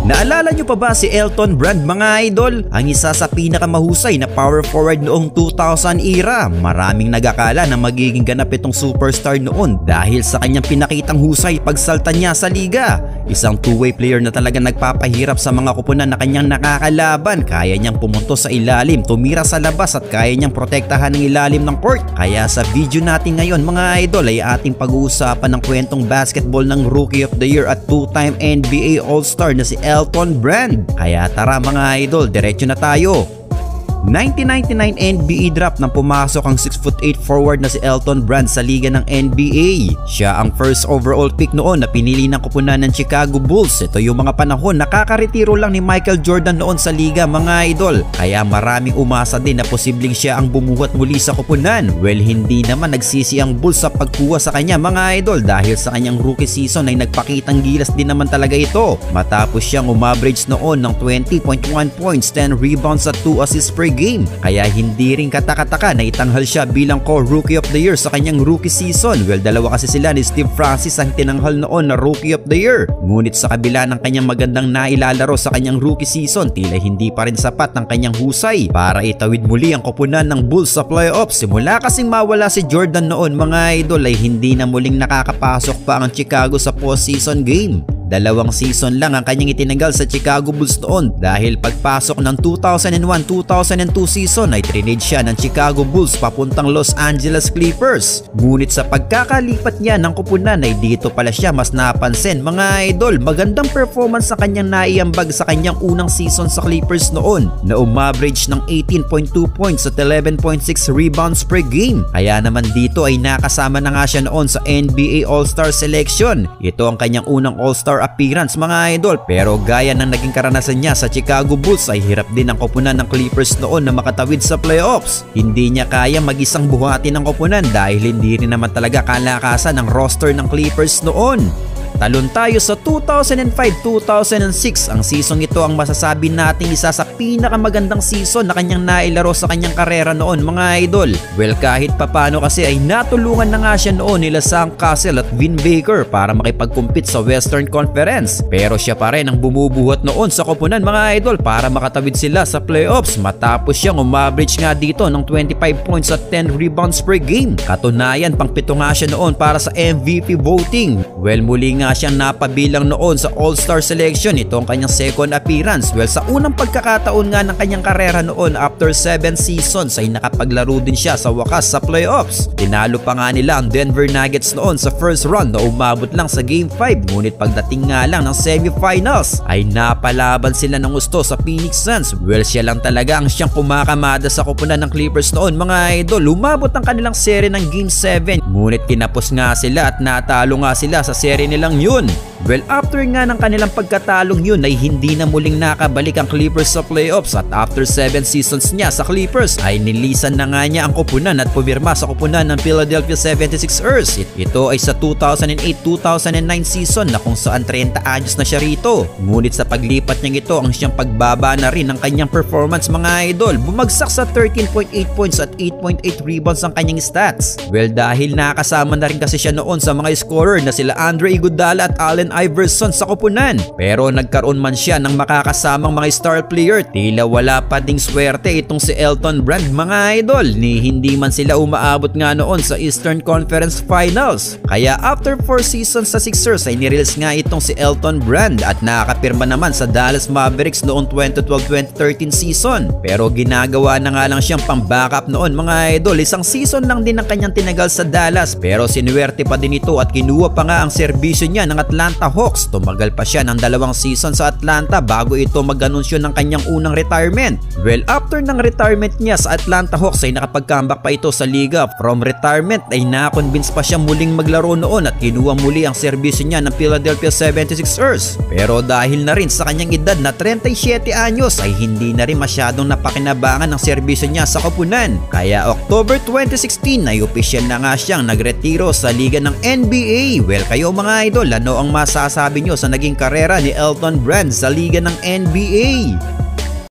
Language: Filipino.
Naalala nyo pa ba si Elton Brand mga idol? Ang isa sa pinakamahusay na power forward noong 2000 era. Maraming nag-akala na magiging ganap itong superstar noon dahil sa kanyang pinakitang husay pagsalta niya sa liga. Isang two-way player na talaga nagpapahirap sa mga kupunan na kanyang nakakalaban. Kaya niyang pumunto sa ilalim, tumira sa labas at kaya niyang protektahan ng ilalim ng court. Kaya sa video natin ngayon mga idol ay ating pag-uusapan ng kwentong basketball ng Rookie of the Year at two-time NBA All-Star na si Elton Brand. Kaya tara mga idol, diretso na tayo. 1999 NBA draft nang pumasok ang 6'8" forward na si Elton Brand sa liga ng NBA. Siya ang first overall pick noon na pinili ng kupunan ng Chicago Bulls. Ito yung mga panahon nakakaretiro lang ni Michael Jordan noon sa liga mga idol. Kaya maraming umasa din na posibleng siya ang bumuhat muli sa kupunan. Well, hindi naman nagsisi ang Bulls sa pagkuha sa kanya mga idol dahil sa kanyang rookie season ay nagpakitang gilas din naman talaga ito. Matapos siyang umaverage noon ng 20.1 points, 10 rebounds at 2 assists per game. Kaya hindi rin katakataka na itanghal siya bilang co-Rookie of the Year sa kanyang rookie season. Well, dalawa kasi sila ni Steve Francis ang tinanghal noon na Rookie of the Year. Ngunit sa kabila ng kanyang magandang nailalaro sa kanyang rookie season, tila hindi pa rin sapat ang kanyang husay para itawid muli ang koponan ng Bulls sa playoffs. Simula kasing mawala si Jordan noon mga idol ay hindi na muling nakakapasok pa ang Chicago sa postseason game. 2 season lang ang kanyang itinanggal sa Chicago Bulls noon dahil pagpasok ng 2001-2002 season ay trinade siya ng Chicago Bulls papuntang Los Angeles Clippers. Ngunit sa pagkakalipat niya ng kupunan ay dito pala siya mas napansin mga idol. Magandang performance sa kanyang naiambag sa kanyang unang season sa Clippers noon na umaverage ng 18.2 points at 11.6 rebounds per game. Kaya naman dito ay nakasama na nga siya noon sa NBA All-Star selection. Ito ang kanyang unang All-Star appearance mga idol, pero gaya ng naging karanasan niya sa Chicago Bulls ay hirap din ang koponan ng Clippers noon na makatawid sa playoffs. Hindi niya kaya mag-isang buhati ng koponan dahil hindi rin naman talaga kalakasan ng roster ng Clippers noon. Talon tayo sa 2005-2006. Ang season ito ang masasabi nating isa sa pinakamagandang season na kanyang nailaro sa kanyang karera noon mga idol. Well, kahit papano kasi ay natulungan na nga siya noon nila Sam Cassell at Vin Baker para makipag-compete sa Western Conference. Pero siya pa rin ang bumubuhat noon sa koponan mga idol para makatawid sila sa playoffs matapos siyang umaverage nga dito ng 25 points at 10 rebounds per game. Katunayan, pang-7 nga siya noon para sa MVP voting. Well, muli nga siyang napabilang noon sa All-Star selection. Ito ang kanyang second appearance. Well, sa unang pagkakataon nga ng kanyang karera noon after 7 seasons ay nakapaglaro din siya sa wakas sa playoffs. Tinalo pa nga nila ang Denver Nuggets noon sa first round na umabot lang sa Game 5. Ngunit pagdating nga lang ng semifinals ay napalaban sila ng gusto sa Phoenix Suns. Well, siya lang talaga ang siyang kumakamada sa koponan ng Clippers noon mga idol. Umabot ang kanilang serye ng Game 7. Ngunit kinapos nga sila at natalo nga sila sa serye nilang yun. Well, after nga ng kanilang pagkatalong yun ay hindi na muling nakabalik ang Clippers sa playoffs at after 7 seasons niya sa Clippers ay nilisan na nga niya ang koponan at pumirma sa koponan ng Philadelphia 76ers. Ito ay sa 2008-2009 season na kung saan 30 anyos na siya rito. Ngunit sa paglipat niya ito ang siyang pagbaba na rin ng kanyang performance mga idol. Bumagsak sa 13.8 points at 8.8 rebounds ang kanyang stats. Well, dahil nakasama na rin kasi siya noon sa mga scorer na sila Andre Iguodala at Allen Iverson sa koponan. Pero nagkaroon man siya ng makakasamang mga star player, tila wala pa ding swerte itong si Elton Brand mga idol. Ni hindi man sila umaabot nga noon sa Eastern Conference Finals. Kaya after 4 seasons sa Sixers ay nirelease nga itong si Elton Brand at nakakapirma naman sa Dallas Mavericks noong 2012-2013 season. Pero ginagawa na nga lang siyang pang-backup noon mga idol. Isang season lang din ang kanyang tinagal sa Dallas pero sinuwerte pa din ito at kinuha pa nga ang serbisyo niya ng Atlanta Hawks. Tumagal pa siya ng 2 season sa Atlanta bago ito mag-anunsyo ng kanyang unang retirement. Well, after ng retirement niya sa Atlanta Hawks ay nakapag-comeback pa ito sa liga. From retirement ay na-convince pa siya muling maglaro noon at kinuha muli ang serbisyo niya ng Philadelphia 76ers. Pero dahil na rin sa kanyang edad na 37 anyos ay hindi na rin masyadong napakinabangan ang serbisyo niya sa koponan. Kaya October 2016 ay opisyal na nga siyang nagretiro sa liga ng NBA. Well, kayo mga idol, ano ang masasabi nyo sa naging karera ni Elton Brand sa liga ng NBA?